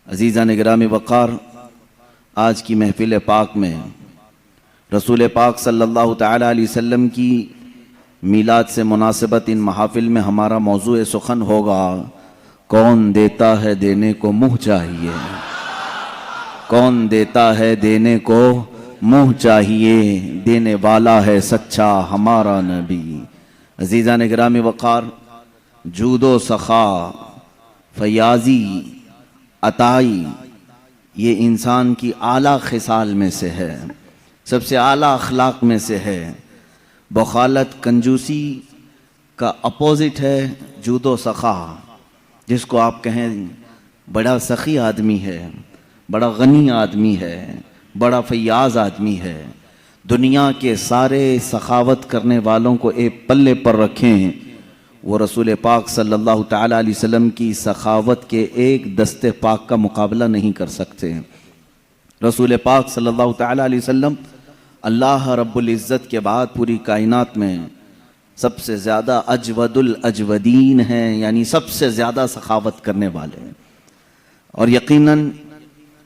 عزیزان گرامی وقار، آج کی محفل پاک میں رسول پاک صلی اللہ تعالیٰ علیہ وسلم کی میلاد سے مناسبت ان محافل میں ہمارا موضوع سخن ہوگا، کون دیتا ہے دینے کو منہ چاہیے، کون دیتا ہے دینے کو منہ چاہیے، دینے والا ہے سچا ہمارا نبی۔ عزیزان گرامی وقار، جود و سخا، فیاضی، عطائی، یہ انسان کی اعلیٰ خصال میں سے ہے، سب سے اعلیٰ اخلاق میں سے ہے۔ بخالت، کنجوسی کا اپوزٹ ہے جود و سخا، جس کو آپ کہیں بڑا سخی آدمی ہے، بڑا غنی آدمی ہے، بڑا فیاض آدمی ہے۔ دنیا کے سارے سخاوت کرنے والوں کو ایک پلے پر رکھیں، وہ رسول پاک صلی اللہ تعالیٰ علیہ وسلم کی سخاوت کے ایک دستے پاک کا مقابلہ نہیں کر سکتے۔ رسول پاک صلی اللہ تعالیٰ علیہ وسلم اللہ رب العزت کے بعد پوری کائنات میں سب سے زیادہ اجود الاجودین ہیں، یعنی سب سے زیادہ سخاوت کرنے والے ہیں۔ اور یقیناً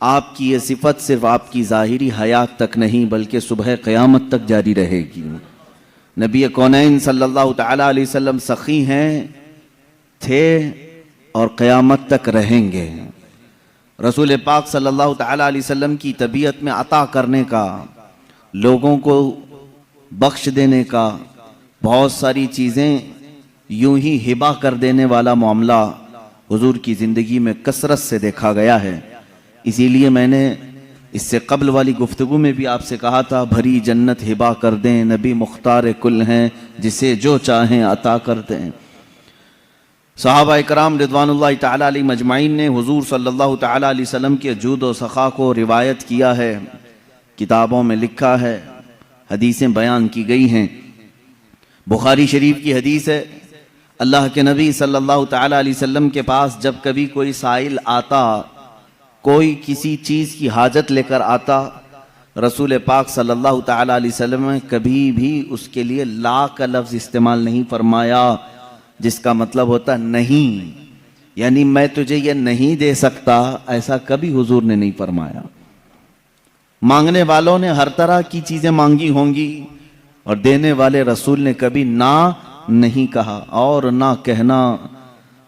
آپ کی یہ صفت صرف آپ کی ظاہری حیات تک نہیں بلکہ صبح قیامت تک جاری رہے گی۔ نبی کونین صلی اللہ تعالیٰ علیہ وسلم سخی ہیں، تھے اور قیامت تک رہیں گے۔ رسول پاک صلی اللہ تعالیٰ علیہ وسلم کی طبیعت میں عطا کرنے کا، لوگوں کو بخش دینے کا، بہت ساری چیزیں یوں ہی ہبہ کر دینے والا معاملہ حضور کی زندگی میں کثرت سے دیکھا گیا ہے۔ اسی لیے میں نے اس سے قبل والی گفتگو میں بھی آپ سے کہا تھا، بھری جنت ہبہ کر دیں، نبی مختار کل ہیں، جسے جو چاہیں عطا کر دیں۔ صحابہ کرام رضوان اللہ تعالیٰ علیہ مجمعین نے حضور صلی اللہ تعالیٰ علیہ وسلم کے جود و سخا کو روایت کیا ہے، کتابوں میں لکھا ہے، حدیثیں بیان کی گئی ہیں۔ بخاری شریف کی حدیث ہے، اللہ کے نبی صلی اللہ تعالیٰ علیہ وسلم کے پاس جب کبھی کوئی سائل آتا، کوئی کسی چیز کی حاجت لے کر آتا، رسول پاک صلی اللہ تعالیٰ علیہ وسلم نے کبھی بھی اس کے لیے لا کا لفظ استعمال نہیں فرمایا، جس کا مطلب ہوتا نہیں، یعنی میں تجھے یہ نہیں دے سکتا، ایسا کبھی حضور نے نہیں فرمایا۔ مانگنے والوں نے ہر طرح کی چیزیں مانگی ہوں گی، اور دینے والے رسول نے کبھی نہ نہیں کہا، اور نہ کہنا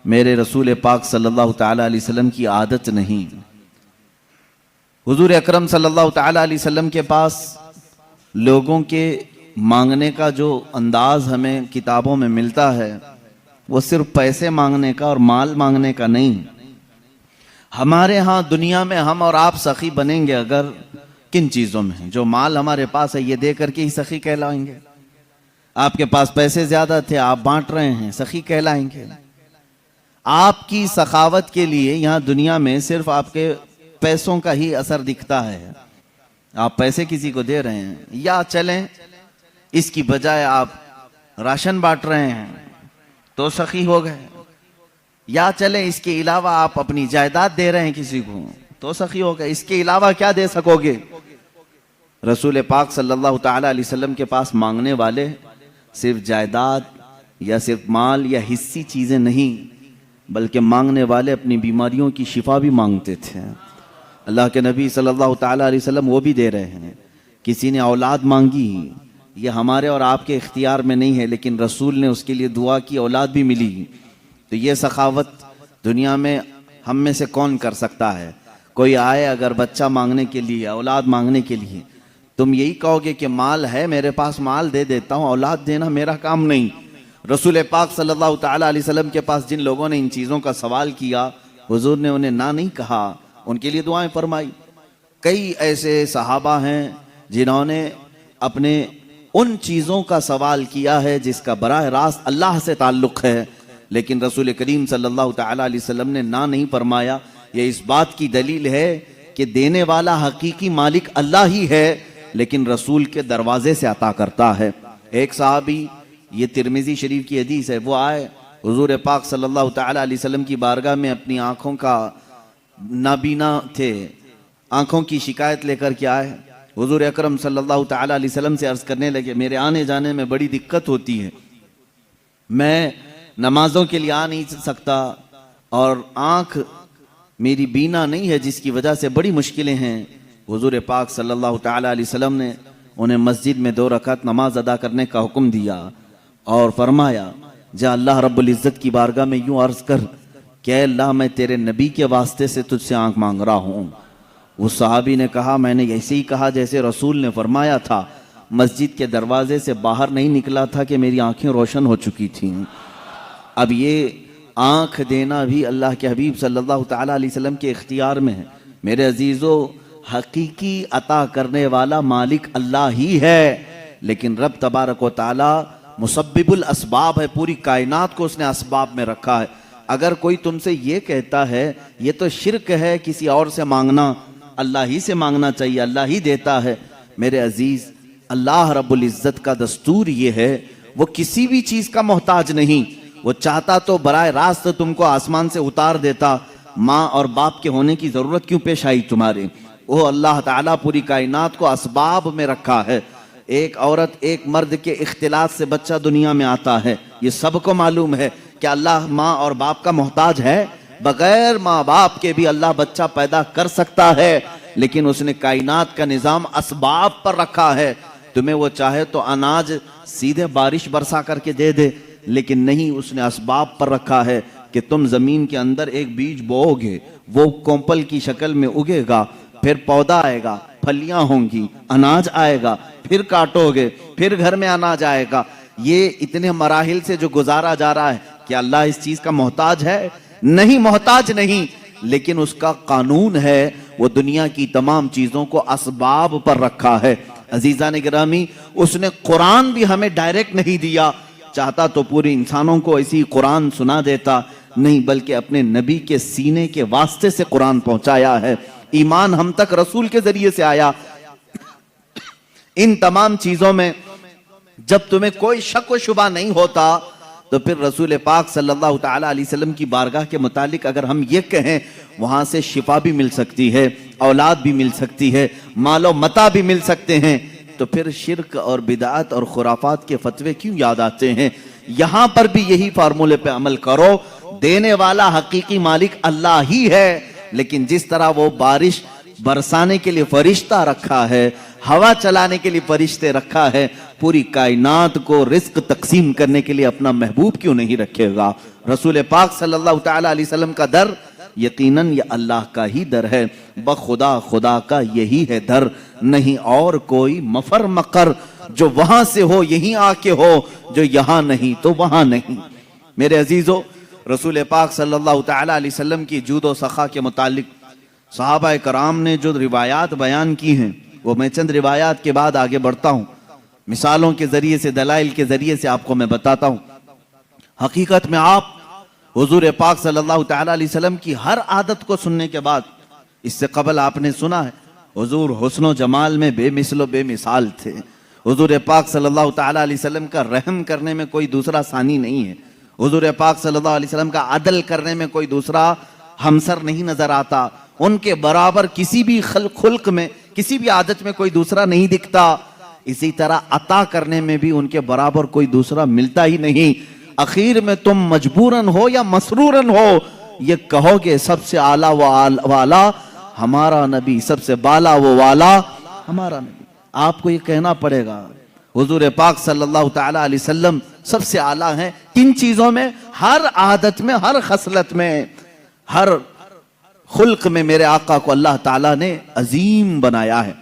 میرے رسول پاک صلی اللہ تعالیٰ علیہ وسلم کی عادت نہیں۔ حضور اکرم صلی اللہ تعالیٰ علیہ وسلم کے پاس لوگوں کے مانگنے کا جو انداز ہمیں کتابوں میں ملتا ہے، وہ صرف پیسے مانگنے کا اور مال مانگنے کا نہیں۔ ہمارے ہاں دنیا میں ہم اور آپ سخی بنیں گے اگر کن چیزوں میں؟ جو مال ہمارے پاس ہے یہ دے کر کے ہی سخی کہلائیں گے۔ آپ کے پاس پیسے زیادہ تھے، آپ بانٹ رہے ہیں، سخی کہلائیں گے۔ آپ کی سخاوت کے لیے یہاں دنیا میں صرف آپ کے پیسوں کا ہی اثر دکھتا ہے، آپ پیسے کسی کو دے رہے ہیں، یا چلیں اس کی بجائے آپ راشن بانٹ رہے ہیں تو سخی ہو گئے، یا چلیں اس کے علاوہ آپ اپنی جائیداد دے رہے ہیں کسی کو تو سخی ہو گئے۔ اس کے علاوہ کیا دے سکو گے؟ رسول پاک صلی اللہ تعالیٰ علیہ وسلم کے پاس مانگنے والے صرف جائیداد یا صرف مال یا حصی چیزیں نہیں، بلکہ مانگنے والے اپنی بیماریوں کی شفا بھی مانگتے تھے۔ اللہ کے نبی صلی اللہ تعالیٰ علیہ وسلم وہ بھی دے رہے ہیں۔ کسی نے اولاد مانگی، یہ ہمارے اور آپ کے اختیار میں نہیں ہے، لیکن رسول نے اس کے لیے دعا کی، اولاد بھی ملی۔ تو یہ سخاوت دنیا میں ہم میں سے کون کر سکتا ہے؟ کوئی آئے اگر بچہ مانگنے کے لیے، اولاد مانگنے کے لیے، تم یہی کہو گے کہ مال ہے میرے پاس، مال دے دیتا ہوں، اولاد دینا میرا کام نہیں۔ رسول پاک صلی اللہ تعالیٰ علیہ وسلم کے پاس جن لوگوں نے ان چیزوں کا سوال کیا، حضور نے انہیں نہ نہیں کہا، ان کے لیے دعائیں فرمائی۔ کئی ایسے صحابہ ہیں جنہوں نے اپنے ان چیزوں کا سوال کیا ہے جس کا براہ راست اللہ سے تعلق ہے، لیکن رسول کریم صلی اللہ تعالیٰ علیہ وسلم نے نہ نہیں فرمایا۔ یہ اس بات کی دلیل ہے کہ دینے والا حقیقی مالک اللہ ہی ہے، لیکن رسول کے دروازے سے عطا کرتا ہے۔ ایک صحابی، یہ ترمذی شریف کی حدیث ہے، وہ آئے حضور پاک صلی اللہ تعالیٰ علیہ وسلم کی بارگاہ میں، اپنی آنکھوں کا نابینا تھے، آنکھوں کی شکایت لے کر کے آئے۔ حضور اکرم صلی اللہ تعالیٰ علیہ وسلم سے عرض کرنے لگے، میرے آنے جانے میں بڑی دقت ہوتی ہے، میں نمازوں کے لیے آ نہیں سکتا، اور آنکھ میری بینا نہیں ہے جس کی وجہ سے بڑی مشکلیں ہیں۔ حضور پاک صلی اللہ تعالی علیہ وسلم نے انہیں مسجد میں 2 رکعت نماز ادا کرنے کا حکم دیا اور فرمایا جا اللہ رب العزت کی بارگاہ میں یوں عرض کر کہ اے اللہ میں تیرے نبی کے واسطے سے تجھ سے آنکھ مانگ رہا ہوں۔ اس صحابی نے کہا میں نے ایسے ہی کہا جیسے رسول نے فرمایا تھا، مسجد کے دروازے سے باہر نہیں نکلا تھا کہ میری آنکھیں روشن ہو چکی تھیں۔ اب یہ آنکھ دینا بھی اللہ کے حبیب صلی اللہ تعالی علیہ وسلم کے اختیار میں ہے۔ میرے عزیزو، حقیقی عطا کرنے والا مالک اللہ ہی ہے، لیکن رب تبارک و تعالی مسبب الاسباب ہے، پوری کائنات کو اس نے اسباب میں رکھا ہے۔ اگر کوئی تم سے یہ کہتا ہے یہ تو شرک ہے کسی اور سے مانگنا، اللہ ہی سے مانگنا چاہیے، اللہ ہی دیتا ہے۔ میرے عزیز، اللہ رب العزت کا دستور یہ ہے، وہ کسی بھی چیز کا محتاج نہیں۔ وہ چاہتا تو براہ راست تم کو آسمان سے اتار دیتا، ماں اور باپ کے ہونے کی ضرورت کیوں پیش آئی تمہارے؟ وہ اللہ تعالیٰ پوری کائنات کو اسباب میں رکھا ہے۔ ایک عورت ایک مرد کے اختلاط سے بچہ دنیا میں آتا ہے، یہ سب کو معلوم ہے کہ اللہ ماں اور باپ کا محتاج ہے؟ بغیر ماں باپ کے بھی اللہ بچہ پیدا کر سکتا ہے، لیکن اس نے کائنات کا نظام اسباب پر رکھا ہے۔ تمہیں وہ چاہے تو اناج سیدھے بارش برسا کر کے دے دے، لیکن نہیں، اس نے اسباب پر رکھا ہے کہ تم زمین کے اندر ایک بیج بو گے، وہ کومپل کی شکل میں اگے گا، پھر پودا آئے گا، پھلیاں ہوں گی، اناج آئے گا، پھر کاٹو گے، پھر گھر میں اناج آئے گا۔ یہ اتنے مراحل سے جو گزارا جا رہا ہے، کیا اللہ اس چیز کا محتاج ہے؟ نہیں، محتاج نہیں، لیکن اس کا قانون ہے، وہ دنیا کی تمام چیزوں کو اسباب پر رکھا ہے۔ عزیزان گرامی، اس نے قرآن بھی ہمیں ڈائریکٹ نہیں دیا، چاہتا تو پورے انسانوں کو ایسی قرآن سنا دیتا، نہیں، بلکہ اپنے نبی کے سینے کے واسطے سے قرآن پہنچایا ہے۔ ایمان ہم تک رسول کے ذریعے سے آیا۔ ان تمام چیزوں میں جب تمہیں کوئی شک و شبہ نہیں ہوتا تو پھر رسول پاک صلی اللہ تعالی علیہ وسلم کی بارگاہ کے متعلق اگر ہم یہ کہیں وہاں سے شفا بھی مل سکتی ہے، اولاد بھی مل سکتی ہے، مال و متاع بھی مل سکتے ہیں، تو پھر شرک اور بدعت اور خرافات کے فتوے کیوں یاد آتے ہیں؟ یہاں پر بھی یہی فارمولے پہ عمل کرو، دینے والا حقیقی مالک اللہ ہی ہے، لیکن جس طرح وہ بارش برسانے کے لیے فرشتہ رکھا ہے، ہوا چلانے کے لیے فرشتے رکھا ہے، پوری کائنات کو رزق تقسیم کرنے کے لیے اپنا محبوب کیوں نہیں رکھے گا؟ رسول پاک صلی اللہ تعالی علیہ وسلم کا در یقیناً یہ اللہ کا ہی در ہے، بخدا خدا کا یہی ہے در، نہیں اور کوئی مفر مقر جو وہاں سے ہو یہیں آ کے ہو، جو یہاں نہیں تو وہاں نہیں۔ میرے عزیزو، رسول پاک صلی اللہ تعالی علیہ وسلم کی جود و سخا کے متعلق صحابہ کرام نے جو روایات بیان کی ہیں، وہ میں چند روایات کے بعد آگے بڑھتا ہوں، مثالوں کے ذریعے سے، دلائل کے ذریعے سے آپ کو میں بتاتا ہوں۔ حقیقت میں آپ حضور پاک صلی اللہ تعالی علیہ وسلم کی ہر عادت کو سننے کے بعد، اس سے قبل آپ نے سنا ہے حضور حسن و جمال میں بے مثل و بے مثال تھے، حضور پاک صلی اللہ تعالی علیہ وسلم کا رحم کرنے میں کوئی دوسرا ثانی نہیں ہے، حضور پاک صلی اللہ علیہ وسلم کا عدل کرنے میں کوئی دوسرا ہمسر نہیں نظر آتا، ان کے برابر کسی بھی خلق میں، کسی بھی عادت میں کوئی دوسرا نہیں دکھتا، اسی طرح عطا کرنے میں بھی ان کے برابر کوئی دوسرا ملتا ہی نہیں۔ اخیر میں تم مجبوراً ہو یا مسرورن ہو یہ کہو گے سب سے اعلیٰ و والا ہمارا نبی، سب سے بالا و والا ہمارا نبی۔ آپ کو یہ کہنا پڑے گا حضور پاک صلی اللہ تعالی علیہ وسلم سب سے اعلیٰ ہیں کن چیزوں میں؟ ہر عادت میں، ہر خصلت میں، ہر خلق میں میرے آقا کو اللہ تعالیٰ نے عظیم بنایا ہے۔